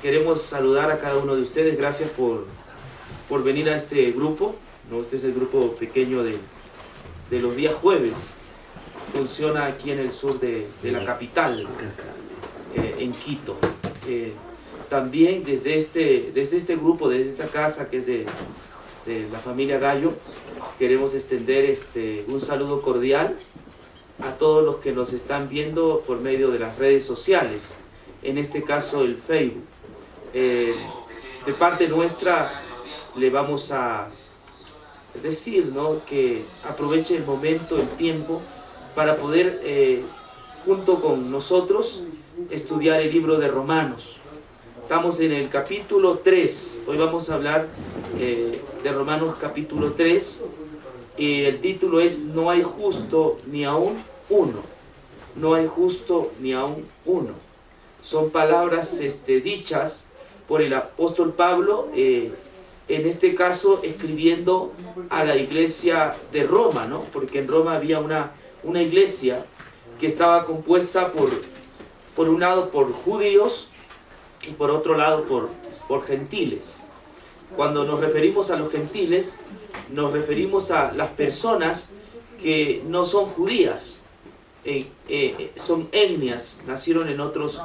Queremos saludar a cada uno de ustedes. Gracias por venir a este grupo, ¿no? Este es el grupo pequeño de los días jueves. Funciona aquí en el sur de la capital, en Quito. También desde este grupo, desde esta casa que es de la familia Gallo, queremos extender un saludo cordial a todos los que nos están viendo por medio de las redes sociales, en este caso el Facebook. De parte nuestra le vamos a decir, ¿no?, que aproveche el momento, el tiempo, para poder junto con nosotros estudiar el libro de Romanos. Estamos en el capítulo 3, hoy vamos a hablar de Romanos capítulo 3, y el título es No hay justo ni aún uno. No hay justo ni aún uno. Son palabras dichas por el apóstol Pablo, en este caso escribiendo a la iglesia de Roma, ¿no? Porque en Roma había una iglesia que estaba compuesta por un lado por judíos y por otro lado por gentiles. Cuando nos referimos a los gentiles, nos referimos a las personas que no son judías, son etnias, nacieron en otros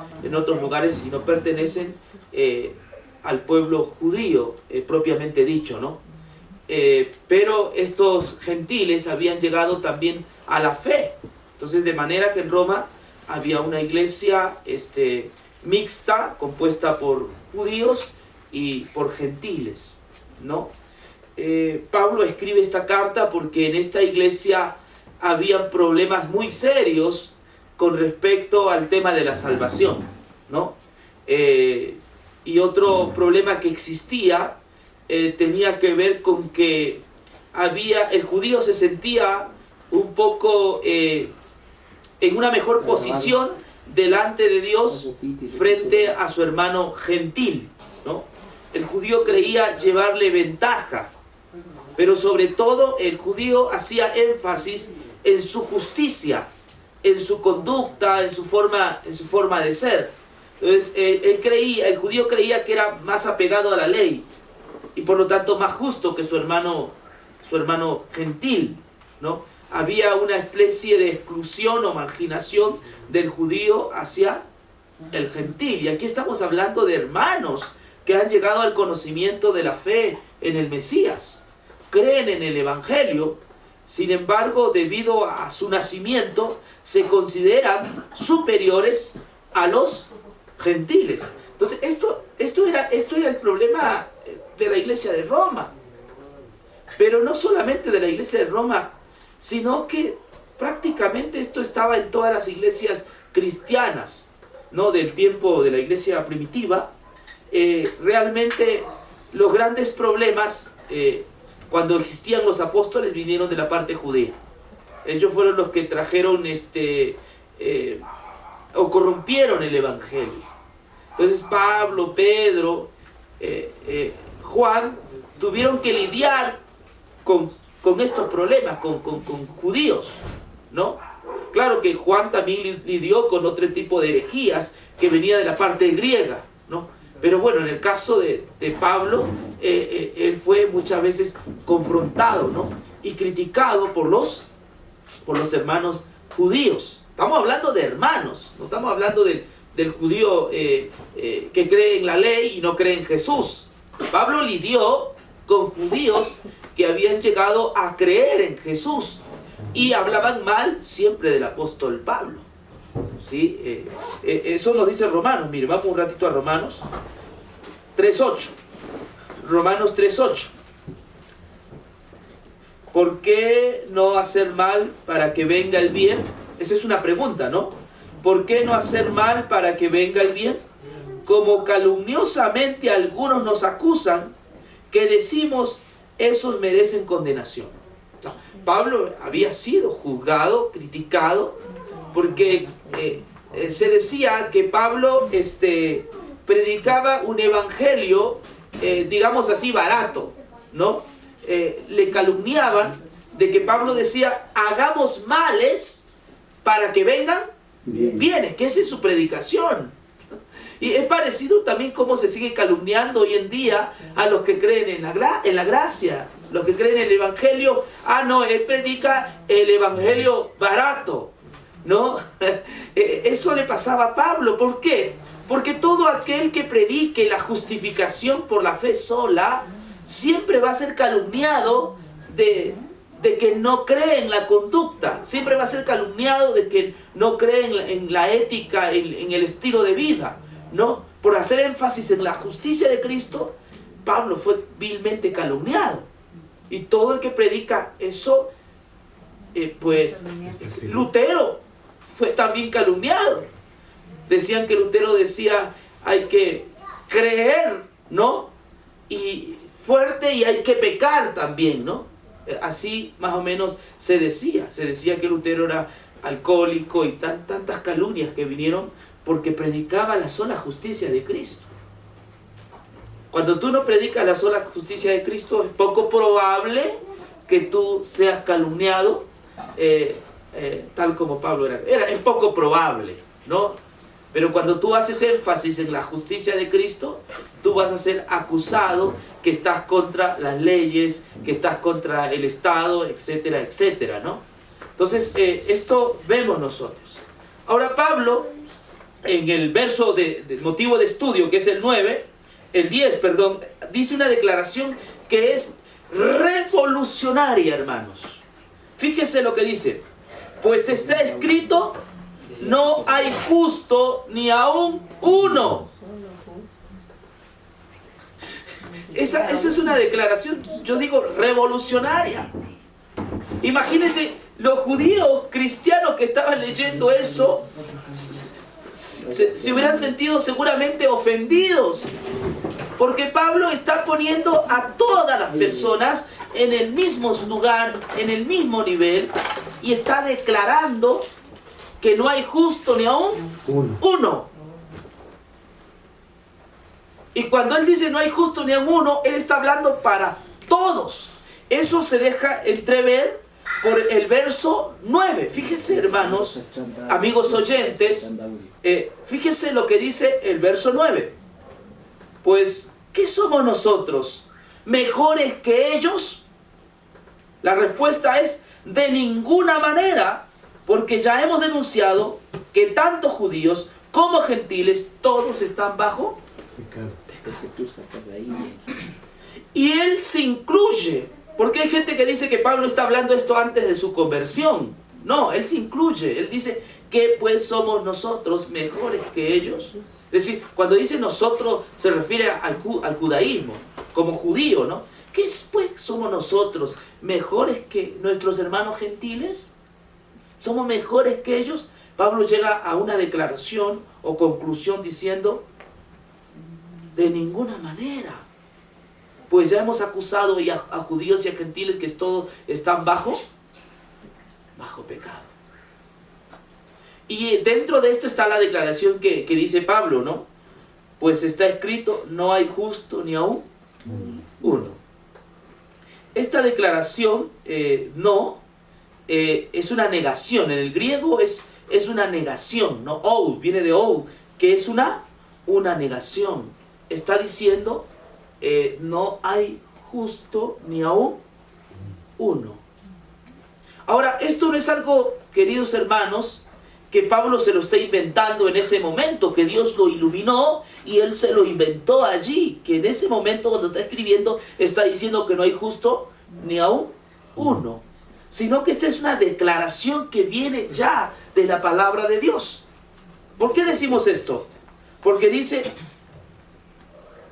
lugares y no pertenecen al pueblo judío propiamente dicho, ¿no? Pero estos gentiles habían llegado también a la fe. Entonces, de manera que en Roma había una iglesia mixta, compuesta por judíos y por gentiles, ¿no? Pablo escribe esta carta porque en esta iglesia habían problemas muy serios con respecto al tema de la salvación, ¿no? Y otro problema que existía tenía que ver con que el judío se sentía un poco en una mejor posición delante de Dios frente a su hermano gentil, ¿no? El judío creía llevarle ventaja, pero sobre todo el judío hacía énfasis en su justicia, en su conducta, en su forma de ser. Entonces el judío creía que era más apegado a la ley y por lo tanto más justo que su hermano gentil, ¿no? Había una especie de exclusión o marginación del judío hacia el gentil. Y aquí estamos hablando de hermanos que han llegado al conocimiento de la fe en el Mesías. Creen en el Evangelio, sin embargo, debido a su nacimiento, se consideran superiores a los gentiles. Entonces, esto era el problema de la iglesia de Roma. Pero no solamente de la iglesia de Roma, sino que prácticamente esto estaba en todas las iglesias cristianas, ¿no?, del tiempo de la iglesia primitiva. Realmente los grandes problemas cuando existían los apóstoles vinieron de la parte judía. Ellos fueron los que trajeron o corrompieron el evangelio. Entonces Pablo, Pedro, Juan tuvieron que lidiar con estos problemas, con judíos, ¿no? Claro que Juan también lidió con otro tipo de herejías que venía de la parte griega, ¿no? Pero bueno, en el caso de Pablo, él fue muchas veces confrontado, ¿no?, y criticado por los hermanos judíos. Estamos hablando de hermanos, no estamos hablando del judío que cree en la ley y no cree en Jesús. Pablo lidió con judíos que habían llegado a creer en Jesús y hablaban mal siempre del apóstol Pablo, ¿sí? Eso nos dice Romanos. Mire, vamos un ratito a Romanos 3.8. Romanos 3.8. ¿Por qué no hacer mal para que venga el bien? Esa es una pregunta, ¿no? ¿Por qué no hacer mal para que venga el bien? Como calumniosamente algunos nos acusan, que decimos, esos merecen condenación. O sea, Pablo había sido juzgado, criticado, porque se decía que Pablo predicaba un evangelio, digamos así, barato, ¿no? Le calumniaban de que Pablo decía, hagamos males para que vengan bienes, que esa es su predicación. Y es parecido también cómo se sigue calumniando hoy en día a los que creen en la gracia, los que creen en el evangelio. No, él predica el evangelio barato, ¿no? Eso le pasaba a Pablo. ¿Por qué? Porque todo aquel que predique la justificación por la fe sola siempre va a ser calumniado de que no cree en la conducta, siempre va a ser calumniado de que no cree en la ética, en el estilo de vida, ¿no? Por hacer énfasis en la justicia de Cristo, Pablo fue vilmente calumniado. Y todo el que predica eso, pues Lutero fue también calumniado. Decían que Lutero decía, hay que creer, ¿no? Y fuerte, y hay que pecar también, ¿no? Así más o menos se decía que Lutero era alcohólico y tantas calumnias que vinieron porque predicaba la sola justicia de Cristo. Cuando tú no predicas la sola justicia de Cristo, es poco probable que tú seas calumniado tal como Pablo era. Es poco probable, ¿no? Pero cuando tú haces énfasis en la justicia de Cristo, tú vas a ser acusado que estás contra las leyes, que estás contra el Estado, etcétera, etcétera, ¿no? Entonces, esto vemos nosotros. Ahora Pablo, en el verso de motivo de estudio, que es el 10, dice una declaración que es revolucionaria, hermanos. Fíjese lo que dice. Pues está escrito, no hay justo ni aún uno. Esa es una declaración, yo digo, revolucionaria. Imagínense, los judíos cristianos que estaban leyendo eso se hubieran sentido seguramente ofendidos, porque Pablo está poniendo a todas las personas en el mismo lugar, en el mismo nivel, y está declarando que no hay justo ni aún uno. Y cuando él dice no hay justo ni aún uno, él está hablando para todos. Eso se deja entrever por el verso 9. Fíjense, hermanos, amigos oyentes, fíjense lo que dice el verso 9. Pues, ¿qué somos nosotros? ¿Mejores que ellos? La respuesta es de ninguna manera, porque ya hemos denunciado que tanto judíos como gentiles, todos están bajo pecado. Y él se incluye, porque hay gente que dice que Pablo está hablando esto antes de su conversión. No, él se incluye. Él dice que pues somos nosotros mejores que ellos. Es decir, cuando dice nosotros se refiere al judaísmo, como judío, ¿no? ¿Qué pues somos nosotros mejores que nuestros hermanos gentiles? ¿Somos mejores que ellos? Pablo llega a una declaración o conclusión diciendo, de ninguna manera. Pues ya hemos acusado a judíos y a gentiles que todos están bajo pecado. Y dentro de esto está la declaración que dice Pablo, ¿no? Pues está escrito, no hay justo ni aún uno. Esta declaración no es una negación. En el griego es una negación, ¿no? Ou, viene de ou, que es una negación. Está diciendo, no hay justo ni aún uno. Ahora, esto no es algo, queridos hermanos, que Pablo se lo está inventando en ese momento, que Dios lo iluminó y él se lo inventó allí, que en ese momento cuando está escribiendo está diciendo que no hay justo ni aún uno, sino que esta es una declaración que viene ya de la palabra de Dios. ¿Por qué decimos esto? Porque dice,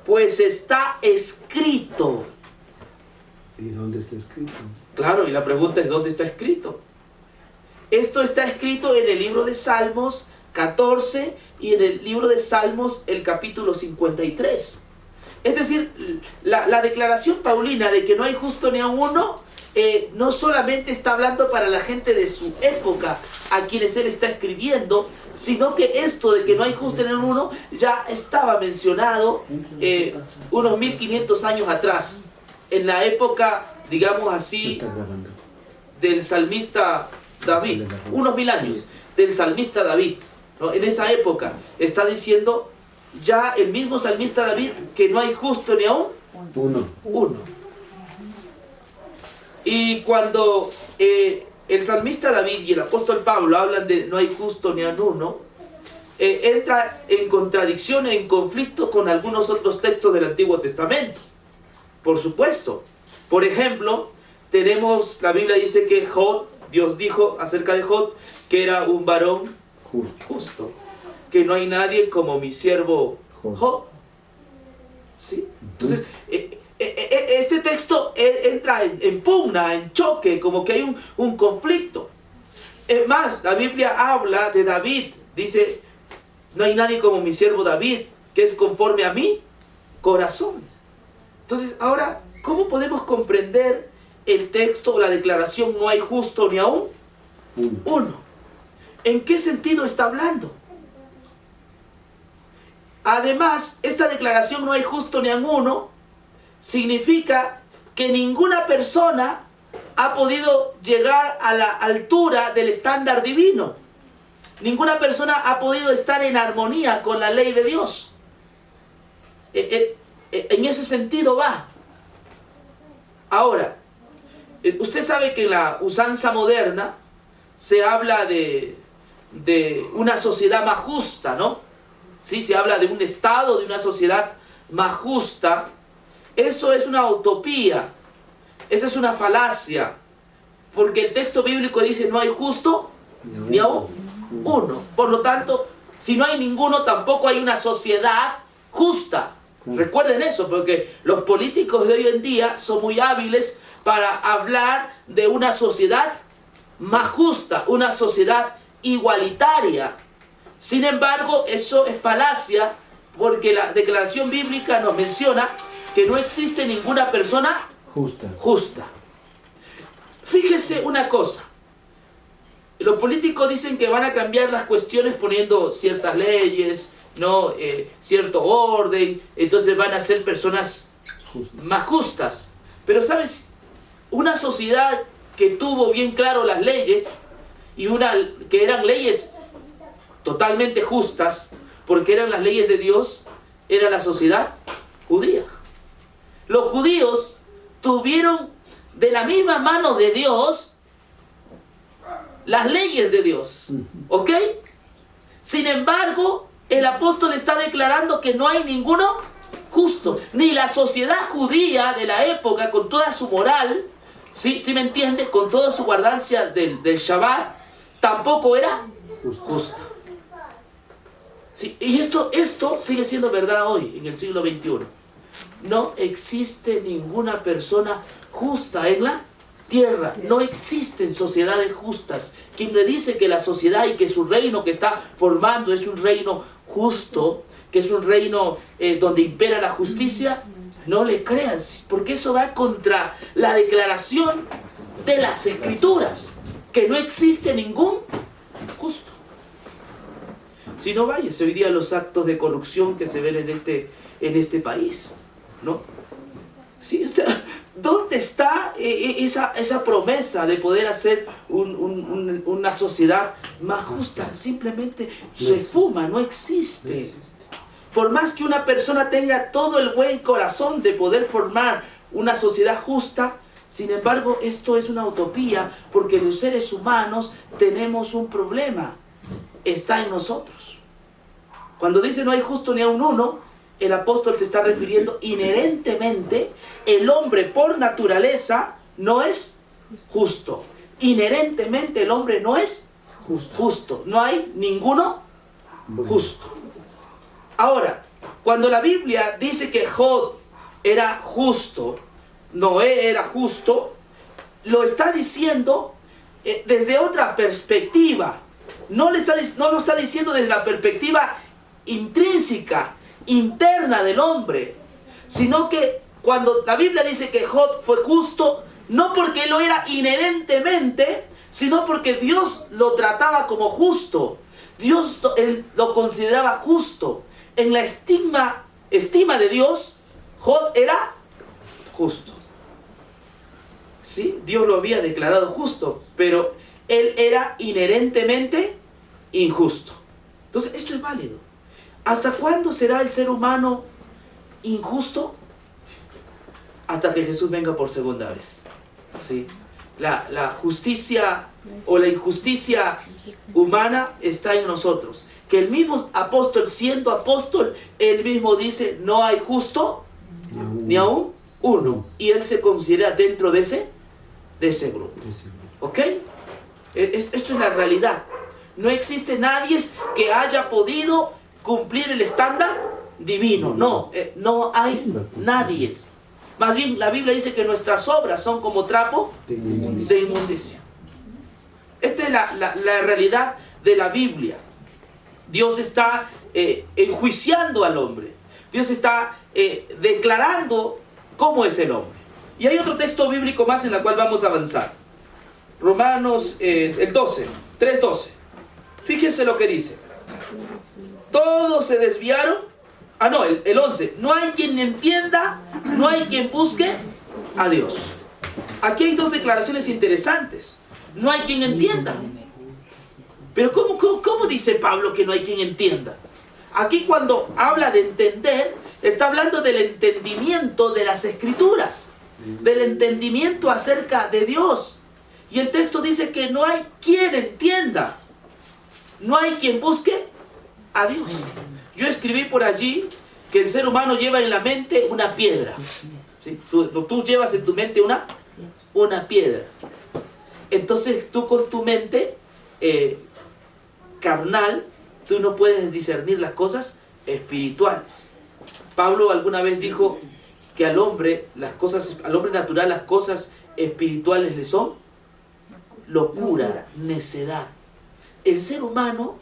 pues está escrito. ¿Y dónde está escrito? Claro, y la pregunta es, ¿dónde está escrito? Esto está escrito en el libro de Salmos 14 y en el libro de Salmos el capítulo 53. Es decir, la declaración paulina de que no hay justo ni a uno, no solamente está hablando para la gente de su época a quienes él está escribiendo, sino que esto de que no hay justo ni a uno ya estaba mencionado unos 1500 años atrás, en la época, digamos así, del salmista David, unos 1000 años, del salmista David, ¿no? En esa época está diciendo ya el mismo salmista David que no hay justo ni aún uno. Y cuando el salmista David y el apóstol Pablo hablan de no hay justo ni aún uno, entra en contradicción, en conflicto con algunos otros textos del Antiguo Testamento. Por supuesto. Por ejemplo, la Biblia dice que Job, Dios dijo acerca de Job que era un varón justo, que no hay nadie como mi siervo Job. ¿Sí? Entonces, este texto entra en pugna, en choque, como que hay un conflicto. Es más, la Biblia habla de David, dice, no hay nadie como mi siervo David, que es conforme a mi corazón. Entonces, ahora, ¿cómo podemos comprender el texto o la declaración no hay justo ni aún uno? ¿En qué sentido está hablando? Además, esta declaración no hay justo ni aún uno significa que ninguna persona ha podido llegar a la altura del estándar divino. Ninguna persona ha podido estar en armonía con la ley de Dios. En ese sentido va. Ahora, usted sabe que en la usanza moderna se habla de una sociedad más justa, ¿no? Sí, se habla de un estado, de una sociedad más justa. Eso es una utopía. Esa es una falacia. Porque el texto bíblico dice no hay justo ni aún uno. Por lo tanto, si no hay ninguno, tampoco hay una sociedad justa. Recuerden eso, porque los políticos de hoy en día son muy hábiles para hablar de una sociedad más justa, una sociedad igualitaria. Sin embargo, eso es falacia, porque la declaración bíblica nos menciona que no existe ninguna persona justa. Fíjese una cosa. Los políticos dicen que van a cambiar las cuestiones poniendo ciertas leyes, ¿no? Cierto orden, entonces van a ser personas más justas. Pero ¿sabes? Una sociedad que tuvo bien claro las leyes y que eran leyes totalmente justas, porque eran las leyes de Dios, era la sociedad judía. Los judíos tuvieron de la misma mano de Dios las leyes de Dios, ¿ok? Sin embargo, el apóstol está declarando que no hay ninguno justo, ni la sociedad judía de la época, con toda su moral, ¿sí me entiende? Con toda su guardancia del Shabbat, tampoco era justa. Sí, y esto sigue siendo verdad hoy, en el siglo XXI. No existe ninguna persona justa en la tierra. No existen sociedades justas. Quien le dice que la sociedad y que su reino que está formando es un reino justo, que es un reino donde impera la justicia, no le crean, porque eso va contra la declaración de las Escrituras, que no existe ningún justo. Si no, váyase hoy día los actos de corrupción que se ven en este país, ¿no? ¿Sí? ¿Dónde está esa promesa de poder hacer una sociedad más justa? Simplemente se fuma, no existe. Por más que una persona tenga todo el buen corazón de poder formar una sociedad justa, sin embargo, esto es una utopía, porque los seres humanos tenemos un problema. Está en nosotros. Cuando dice no hay justo ni aun uno, el apóstol se está refiriendo inherentemente, el hombre por naturaleza no es justo. Inherentemente el hombre no es justo. No hay ninguno justo. Ahora, cuando la Biblia dice que Job era justo, Noé era justo, lo está diciendo desde otra perspectiva. No lo está diciendo desde la perspectiva intrínseca, interna del hombre, sino que cuando la Biblia dice que Job fue justo, no porque lo era inherentemente, sino porque Dios lo trataba como justo. Dios lo consideraba justo. En la estima de Dios, Job era justo. ¿Sí? Dios lo había declarado justo, pero él era inherentemente injusto. Entonces, esto es válido. ¿Hasta cuándo será el ser humano injusto? Hasta que Jesús venga por segunda vez. ¿Sí? La justicia o la injusticia humana está en nosotros. Que el mismo apóstol, siendo apóstol, él mismo dice, no hay justo ni aún uno. Y él se considera dentro de ese grupo. ¿Ok? Esto es la realidad. No existe nadie que haya podido cumplir el estándar divino. No, no hay nadie. Más bien la Biblia dice que nuestras obras son como trapo de inmundicia. Esta es la realidad de la Biblia. Dios está enjuiciando al hombre. Dios está declarando cómo es el hombre. Y hay otro texto bíblico más en el cual vamos a avanzar. Romanos el 12, 3:12. Fíjense lo que dice. Todos se desviaron. El 11. No hay quien entienda, no hay quien busque a Dios. Aquí hay dos declaraciones interesantes. No hay quien entienda. Pero ¿cómo dice Pablo que no hay quien entienda? Aquí cuando habla de entender, está hablando del entendimiento de las Escrituras, del entendimiento acerca de Dios. Y el texto dice que no hay quien entienda, no hay quien busque a Dios. Yo escribí por allí que el ser humano lleva en la mente una piedra. ¿Sí? Tú llevas en tu mente una piedra. Entonces tú con tu mente carnal, tú no puedes discernir las cosas espirituales. Pablo alguna vez dijo que al hombre natural las cosas espirituales le son locura, necedad. El ser humano,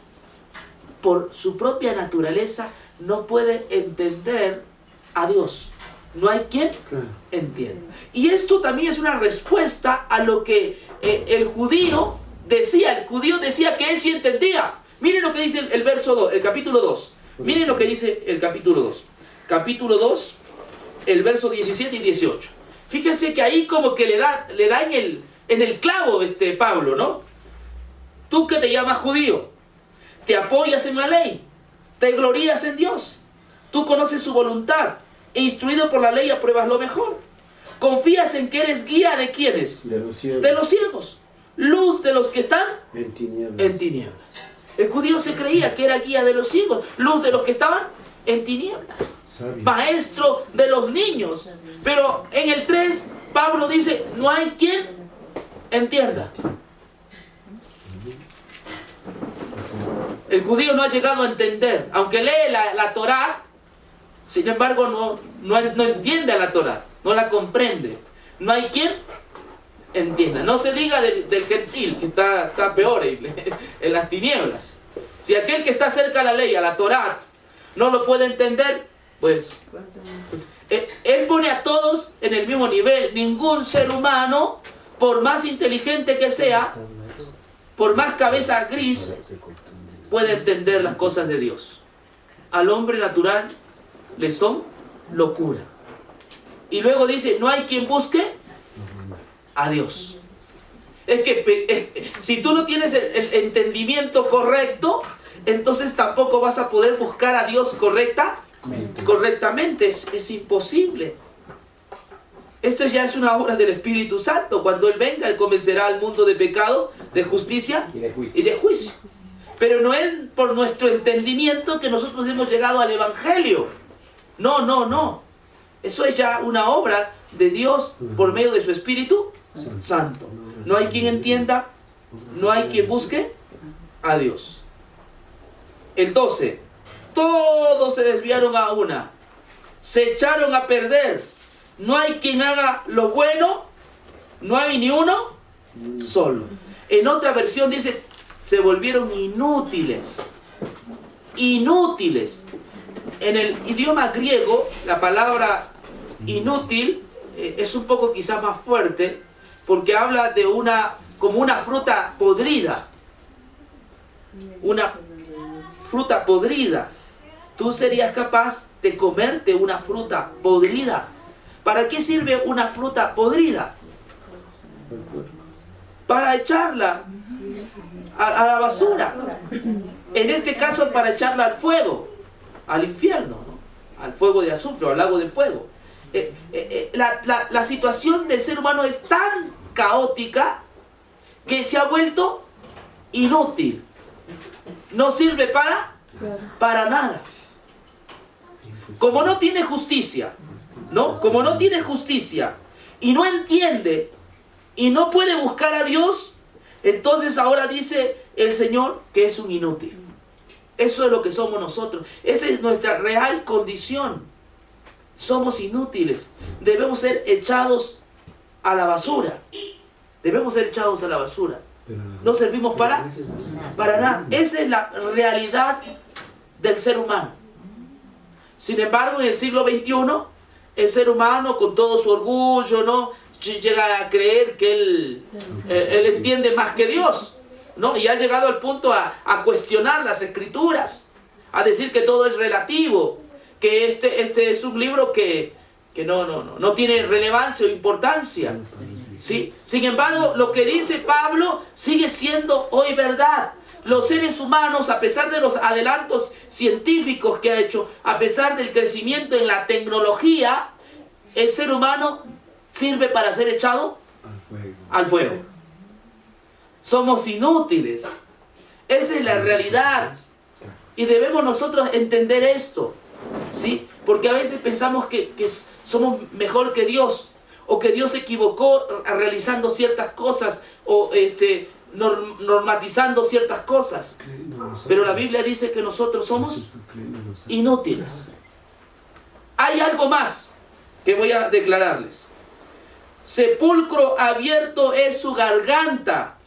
por su propia naturaleza, no puede entender a Dios. No hay quien entienda. Y esto también es una respuesta a lo que el judío decía. El judío decía que él sí entendía. Miren lo que dice el verso 2, el capítulo 2. Miren lo que dice el capítulo 2. Capítulo 2, el verso 17 y 18. Fíjense que ahí como que le da en el clavo Pablo, ¿no? Tú que te llamas judío, te apoyas en la ley, te glorías en Dios, tú conoces su voluntad, e instruido por la ley apruebas lo mejor. Confías en que eres guía de ¿quiénes? De los ciegos. De los ciegos. Luz de los que están En tinieblas. en tinieblas. El judío se creía que era guía de los ciegos, luz de los que estaban en tinieblas. Sabio. Maestro de los niños. Pero en el 3, Pablo dice, no hay quien entienda. El judío no ha llegado a entender, aunque lee la Torá, sin embargo no entiende a la Torá, no la comprende. No hay quien entienda. No se diga del gentil, que está peor en las tinieblas. Si aquel que está cerca a la ley, a la Torá, no lo puede entender, pues él pone a todos en el mismo nivel. Ningún ser humano, por más inteligente que sea, por más cabeza gris, puede entender las cosas de Dios. Al hombre natural le son locura. Y luego dice, no hay quien busque a Dios. Es que si tú no tienes el entendimiento correcto, entonces tampoco vas a poder buscar a Dios correctamente. Es imposible. Esto ya es una obra del Espíritu Santo. Cuando Él venga, Él convencerá al mundo de pecado, de justicia y de juicio. Pero no es por nuestro entendimiento que nosotros hemos llegado al Evangelio. No. Eso es ya una obra de Dios por medio de su Espíritu Santo. No hay quien entienda, no hay quien busque a Dios. El 12. Todos se desviaron a una. Se echaron a perder. No hay quien haga lo bueno. No hay ni uno solo. En otra versión dice, se volvieron inútiles. Inútiles. En el idioma griego, la palabra inútil es un poco quizás más fuerte, porque habla de como una fruta podrida. Una fruta podrida. ¿Tú serías capaz de comerte una fruta podrida? ¿Para qué sirve una fruta podrida? Para echarla a la basura. En este caso, para echarla al fuego. al infierno, ¿no? Al fuego de azufre o al lago de fuego. La situación del ser humano es tan caótica que se ha vuelto inútil. No sirve para nada. Como no tiene justicia, ¿no? Como no tiene justicia y no entiende y no puede buscar a Dios, entonces ahora dice el Señor que es un inútil. Eso es lo que somos nosotros. Esa es nuestra real condición. Somos inútiles. Debemos ser echados a la basura. Debemos ser echados a la basura. No servimos para nada. Esa es la realidad del ser humano. Sin embargo, en el siglo XXI, el ser humano, con todo su orgullo, ¿no?, llega a creer que él entiende más que Dios, ¿no? Y ha llegado al punto a cuestionar las Escrituras, a decir que todo es relativo, que este es un libro que no tiene relevancia o importancia, ¿sí? Sin embargo, lo que dice Pablo sigue siendo hoy verdad. Los seres humanos, a pesar de los adelantos científicos que ha hecho, a pesar del crecimiento en la tecnología, el ser humano sirve para ser echado al fuego. Somos inútiles. Esa es la realidad. Y debemos nosotros entender esto, ¿sí? Porque a veces pensamos que somos mejor que Dios, o que Dios se equivocó realizando ciertas cosas, o normatizando ciertas cosas. Pero la Biblia dice que nosotros somos inútiles. Hay algo más que voy a declararles. Sepulcro abierto es su garganta,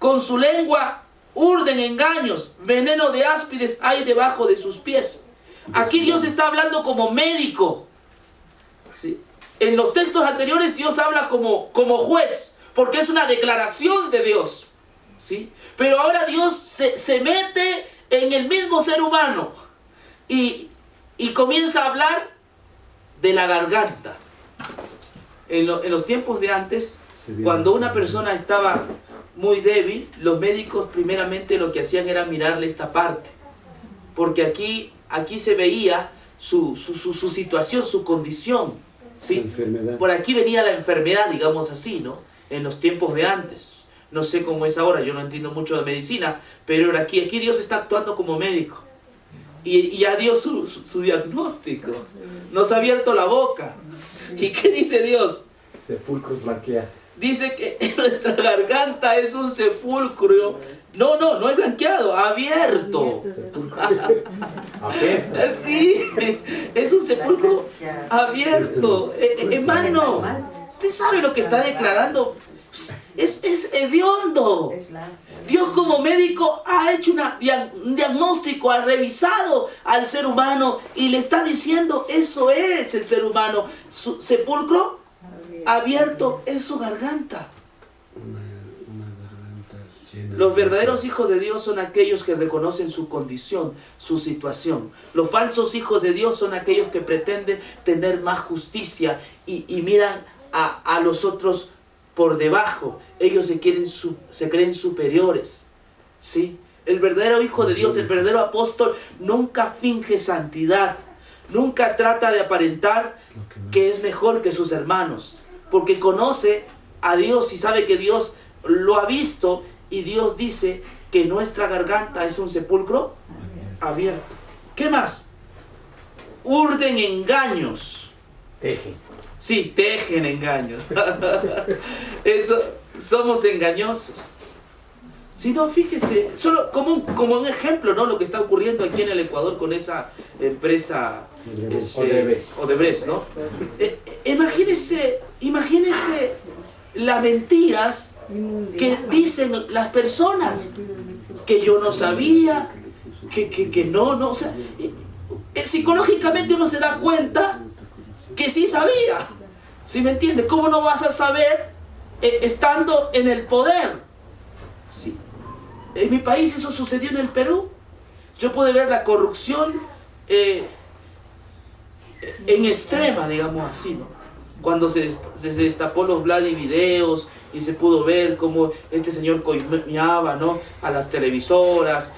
con su lengua urden engaños, veneno de áspides hay debajo de sus pies. Aquí Dios está hablando como médico, ¿sí? En los textos anteriores Dios habla como juez, porque es una declaración de Dios, ¿sí? Pero ahora Dios se mete en el mismo ser humano y comienza a hablar de la garganta. En los tiempos de antes, cuando una persona estaba muy débil, los médicos primeramente lo que hacían era mirarle esta parte, porque aquí se veía su situación, su condición, ¿sí? Por aquí venía la enfermedad, digamos así, ¿no? En los tiempos de antes. No sé cómo es ahora, yo no entiendo mucho de medicina, pero aquí Dios está actuando como médico. Y ya dio su diagnóstico. Nos ha abierto la boca. ¿Y qué dice Dios? Sepulcros blanqueados. Dice que nuestra garganta es un sepulcro. No es blanqueado, abierto. Apesta. Sí, es un sepulcro abierto. Hermano, ¿usted sabe lo que está declarando? Es hediondo. Dios como médico ha hecho un diagnóstico, ha revisado al ser humano y le está diciendo, eso es el ser humano. Su sepulcro abierto es su garganta. Los verdaderos hijos de Dios son aquellos que reconocen su condición, su situación. Los falsos hijos de Dios son aquellos que pretenden tener más justicia y miran a los otros por debajo. Ellos se creen superiores, ¿sí? El verdadero hijo de Dios, el verdadero apóstol, nunca finge santidad, nunca trata de aparentar que es mejor que sus hermanos, porque conoce a Dios y sabe que Dios lo ha visto, y Dios dice que nuestra garganta es un sepulcro abierto. ¿Qué más? Urden engaños. Tejen. Sí, tejen engaños. Eso, somos engañosos. Si no, fíjese, solo como un ejemplo, ¿no? Lo que está ocurriendo aquí en el Ecuador con esa empresa Odebrecht, ¿no? Imagínese las mentiras que dicen las personas, que yo no sabía, que no, o sea, psicológicamente uno se da cuenta que sí sabía, ¿sí me entiende? ¿Cómo no vas a saber estando en el poder? Sí. En mi país eso sucedió en el Perú. Yo pude ver la corrupción en extrema, digamos así, ¿no? Cuando se destapó los Vladivideos y se pudo ver cómo este señor coimeaba, ¿no?, a las televisoras.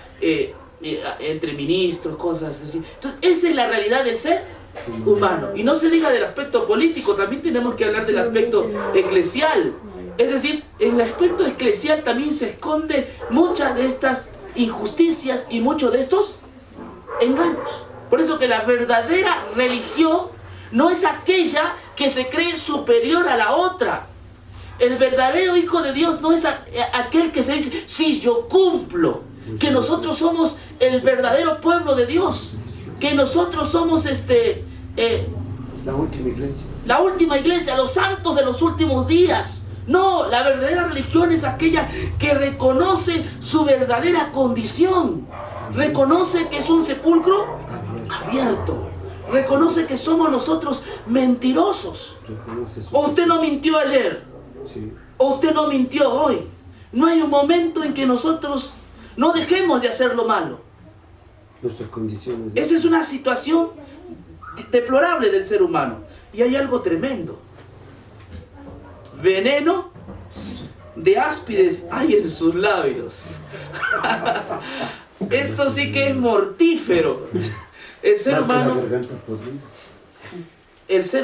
entre ministros, cosas así. Entonces, esa es la realidad del ser humano. Y no se diga del aspecto político, también tenemos que hablar del aspecto eclesial. Es decir, en el aspecto eclesial también se esconde muchas de estas injusticias y muchos de estos engaños. Por eso que la verdadera religión no es aquella que se cree superior a la otra. El verdadero hijo de Dios no es aquel que se dice, sí, yo cumplo, que nosotros somos el verdadero pueblo de Dios, que nosotros somos la última iglesia. La última iglesia, los santos de los últimos días. No, la verdadera religión es aquella que reconoce su verdadera condición. Reconoce que es un sepulcro abierto. Reconoce que somos nosotros mentirosos. ¿O usted no mintió ayer? Sí. ¿O usted no mintió hoy? No hay un momento en que nosotros no dejemos de hacer lo malo. Nuestras condiciones. Esa es una situación deplorable del ser humano. Y hay algo tremendo. Veneno de áspides hay en sus labios. Esto sí que es mortífero. El ser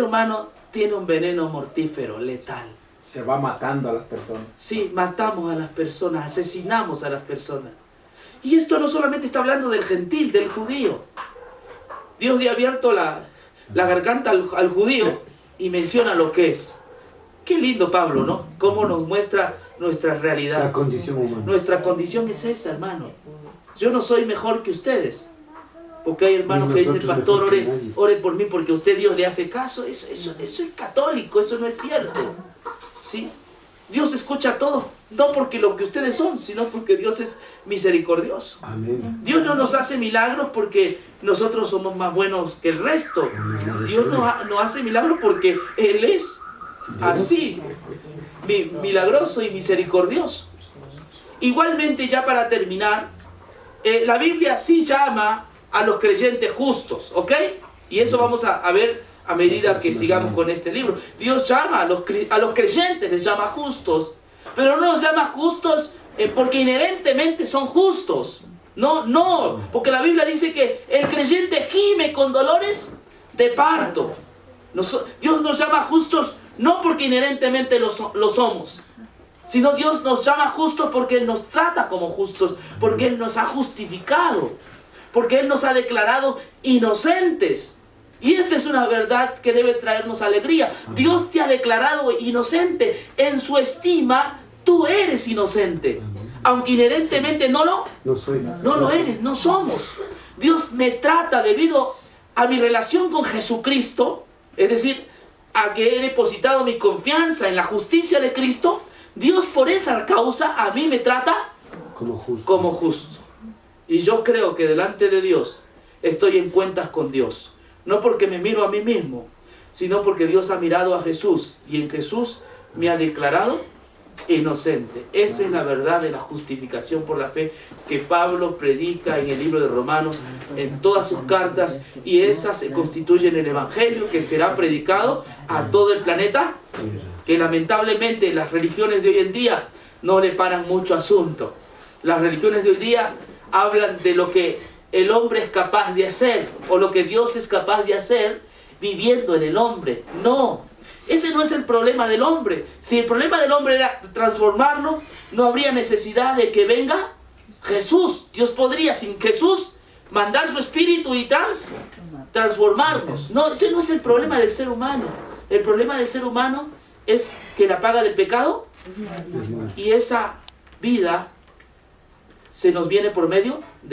humano tiene un veneno mortífero, letal. Se va matando a las personas. Sí, matamos a las personas, asesinamos a las personas. Y esto no solamente está hablando del gentil, del judío. Dios le ha abierto la garganta al judío y menciona lo que es. Qué lindo Pablo, ¿no? Cómo nos muestra nuestra realidad. La condición humana. Nuestra condición es esa, hermano. Yo no soy mejor que ustedes. Porque hay hermanos que dicen, pastor, ore por mí porque a usted Dios le hace caso. Eso es católico, eso no es cierto. ¿Sí? Dios escucha todo. No porque lo que ustedes son, sino porque Dios es misericordioso. Amén. Dios no nos hace milagros porque nosotros somos más buenos que el resto. Dios no hace milagros porque Él es así, milagroso y misericordioso. Igualmente, ya para terminar, la Biblia sí llama a los creyentes justos, ¿ok? Y eso vamos a ver a medida que sigamos con este libro. Dios llama a los creyentes, les llama justos, pero no los llama justos porque inherentemente son justos. No, porque la Biblia dice que el creyente gime con dolores de parto. Dios nos llama justos no porque inherentemente lo somos, sino Dios nos llama justos porque Él nos trata como justos, porque Él nos ha justificado, porque Él nos ha declarado inocentes. Y esta es una verdad que debe traernos alegría. Dios te ha declarado inocente. En su estima, tú eres inocente. Aunque inherentemente no lo eres, no somos. Dios me trata debido a mi relación con Jesucristo, es decir, a que he depositado mi confianza en la justicia de Cristo. Dios por esa causa a mí me trata como justo. Y yo creo que delante de Dios estoy en cuentas con Dios. No porque me miro a mí mismo, sino porque Dios ha mirado a Jesús y en Jesús me ha declarado inocente. Esa es la verdad de la justificación por la fe que Pablo predica en el libro de Romanos, en todas sus cartas, y esa se constituye en el Evangelio que será predicado a todo el planeta, que lamentablemente las religiones de hoy en día no le paran mucho asunto. Las religiones de hoy día hablan de lo que el hombre es capaz de hacer, o lo que Dios es capaz de hacer viviendo en el hombre. No, ese no es el problema del hombre. Si el problema del hombre era transformarlo, no habría necesidad de que venga Jesús. Dios podría, sin Jesús, mandar su espíritu y transformarnos. No, ese no es el problema del ser humano. El problema del ser humano es que la paga del pecado y esa vida se nos viene por medio de